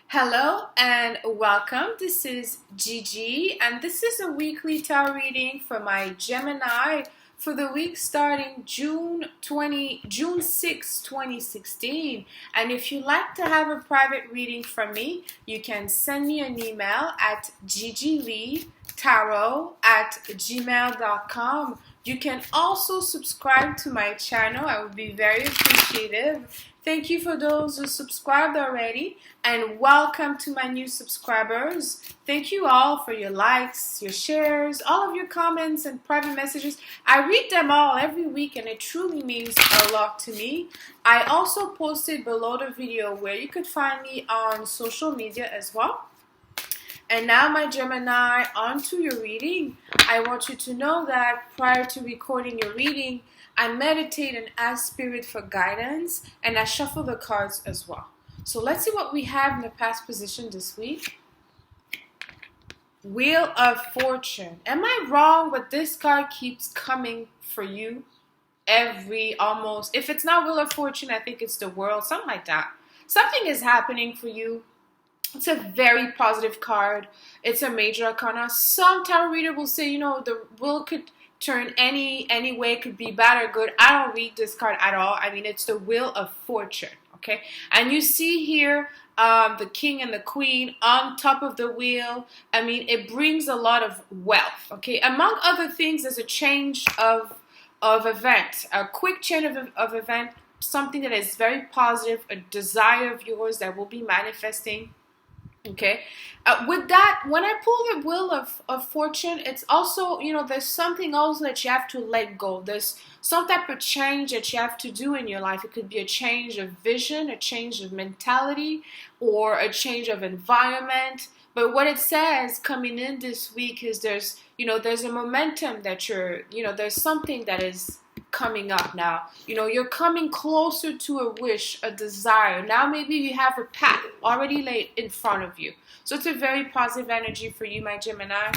Hello and welcome. This is Gigi, and this is a weekly tarot reading for my Gemini for the week starting June 6, 2016. And if you'd like to have a private reading from me, you can send me an email at gigileetarot@gmail.com. You can also subscribe to my channel. I would be very appreciative. Thank you for those who subscribed already, and welcome to my new subscribers. Thank you all for your likes, your shares, all of your comments and private messages. I read them all every week, and it truly means a lot to me. I also posted below the video where you could find me on social media as well. And now, my Gemini, on to your reading. I want you to know that prior to recording your reading, I meditate and ask Spirit for guidance, and I shuffle the cards as well. So let's see what we have in the past position this week. Wheel of Fortune. Am I wrong, but this card keeps coming for you almost. If it's not Wheel of Fortune, I think it's the World, something like that. Something is happening for you. It's a very positive card. It's a major arcana. Some tarot reader will say, the wheel could turn any way, it could be bad or good. I don't read this card at all. I mean, it's the Wheel of Fortune, okay? And you see here the king and the queen on top of the wheel. I mean, it brings a lot of wealth, okay? Among other things, there's a change of event, a quick change of event, something that is very positive, a desire of yours that will be manifesting. Okay, with that, when I pull the Wheel of Fortune, it's also, there's something also that you have to let go. There's some type of change that you have to do in your life. It could be a change of vision, a change of mentality, or a change of environment. But what it says coming in this week is there's a momentum that there's something that is coming up now. You're coming closer to a wish, a desire. Now maybe you have a path already laid in front of you. So it's a very positive energy for you, my Gemini.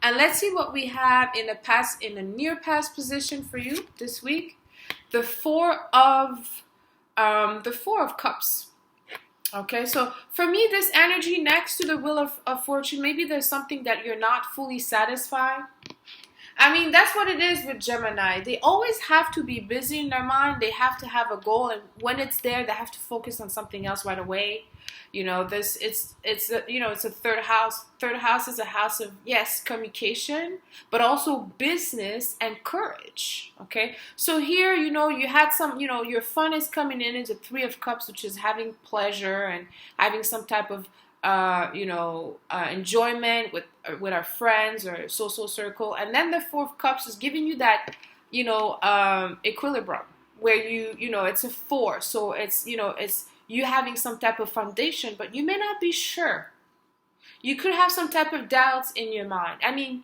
And let's see what we have in the near past position for you this week. The Four of Cups. Okay, so for me, this energy next to the Wheel of Fortune, maybe there's something that you're not fully satisfied. I mean, that's what it is with Gemini. They always have to be busy in their mind. They have to have a goal, and when it's there, they have to focus on something else right away. It's a third house. Third house is a house of, yes, communication, but also business and courage. Okay, so here, you had some, your fun is coming in into Three of Cups, which is having pleasure and having some type of enjoyment with our friends or social circle. And then the Four of Cups is giving you that, equilibrium where it's a four. So it's you having some type of foundation, but you may not be sure. You could have some type of doubts in your mind. I mean,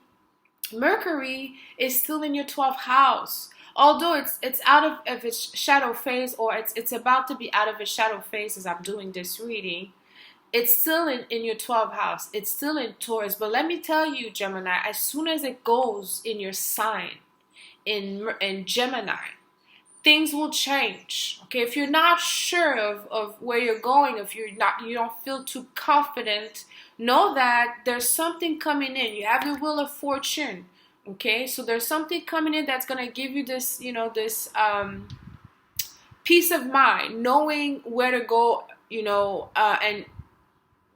Mercury is still in your 12th house. Although it's out of its shadow phase, or it's about to be out of its shadow phase as I'm doing this reading. It's still in your 12th house. It's still in Taurus. But let me tell you, Gemini, as soon as it goes in your sign, in Gemini, things will change. Okay, if you're not sure of where you're going, if you don't feel too confident, know that there's something coming in. You have the Wheel of Fortune. Okay, so there's something coming in that's gonna give you this, peace of mind, knowing where to go, and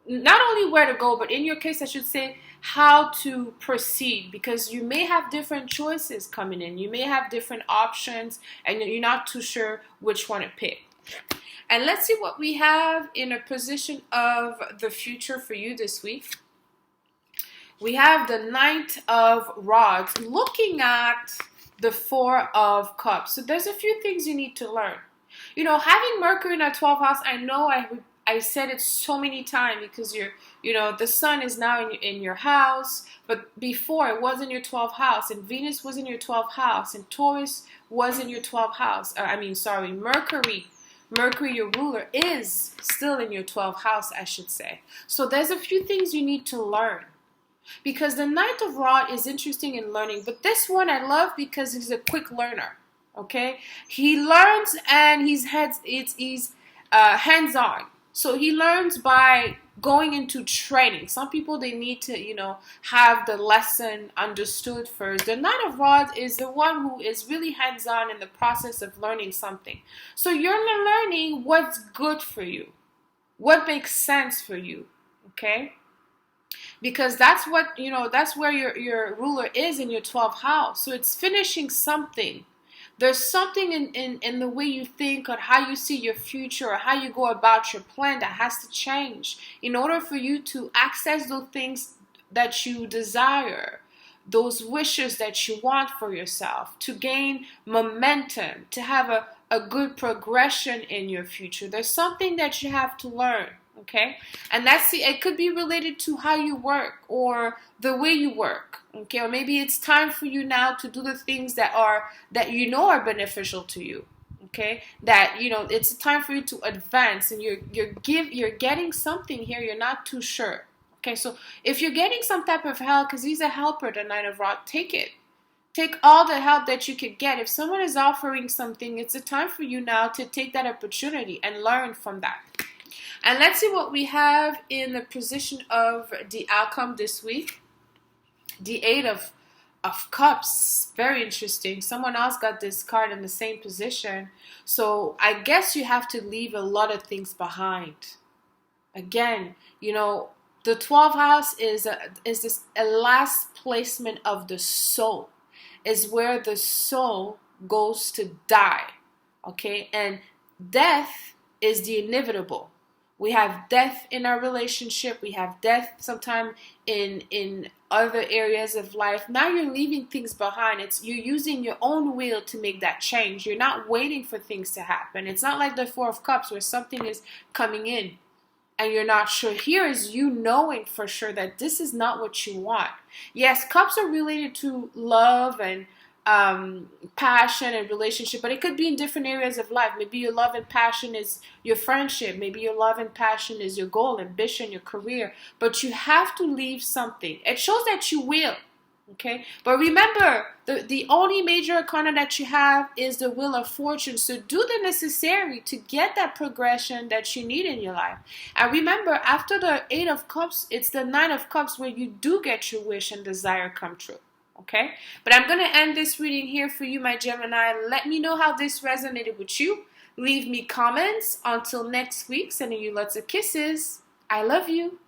not only where to go, but in your case, I should say, how to proceed, because you may have different choices coming in. You may have different options, and you're not too sure which one to pick. And let's see what we have in a position of the future for you this week. We have the Knight of Rods looking at the Four of Cups. So there's a few things you need to learn. Having Mercury in our 12th house, I know I said it so many times, because the sun is now in your house, but before it was in your 12th house, and Venus was in your 12th house, and Taurus was in your 12th house. Mercury, your ruler, is still in your 12th house, I should say. So there's a few things you need to learn, because the Knight of Rod is interesting in learning, but this one I love because he's a quick learner. Okay, he learns and he's hands-on. So he learns by going into training. Some people, they need to, you know, have the lesson understood first. The Knight of Rods is the one who is really hands-on in the process of learning something. So you're learning what's good for you, what makes sense for you, okay? Because that's what, you know, that's where your ruler is in your 12th house. So it's finishing something. There's something in the way you think or how you see your future or how you go about your plan that has to change in order for you to access those things that you desire, those wishes that you want for yourself, to gain momentum, to have a good progression in your future. There's something that you have to learn. Okay, and it could be related to how you work or the way you work. Okay, or maybe it's time for you now to do the things that you know are beneficial to you. Okay, that, you know, it's time for you to advance, and you're getting something here. You're not too sure. Okay, so if you're getting some type of help, because he's a helper, the Knight of Rods, take it. Take all the help that you could get. If someone is offering something, it's a time for you now to take that opportunity and learn from that. And let's see what we have in the position of the outcome this week. The Eight of Cups. Very interesting. Someone else got this card in the same position. So I guess you have to leave a lot of things behind. Again, you know, the 12th house is a last placement of the soul. Is where the soul goes to die. Okay? And death is the inevitable. We have death in our relationship. We have death sometime in other areas of life. Now you're leaving things behind. You're using your own will to make that change. You're not waiting for things to happen. It's not like the Four of Cups where something is coming in and you're not sure. Here is you knowing for sure that this is not what you want. Yes, cups are related to love and passion and relationship, but it could be in different areas of life. Maybe your love and passion is your friendship. Maybe your love and passion is your goal, ambition, your career. But you have to leave something. It shows that you will. Okay, but remember, the only major arcana that you have is the Wheel of Fortune. So do the necessary to get that progression that you need in your life. And remember, after the Eight of Cups, it's the Nine of Cups where you do get your wish and desire come true. Okay, but I'm going to end this reading here for you, my Gemini. Let me know how this resonated with you. Leave me comments. Until next week, sending you lots of kisses. I love you.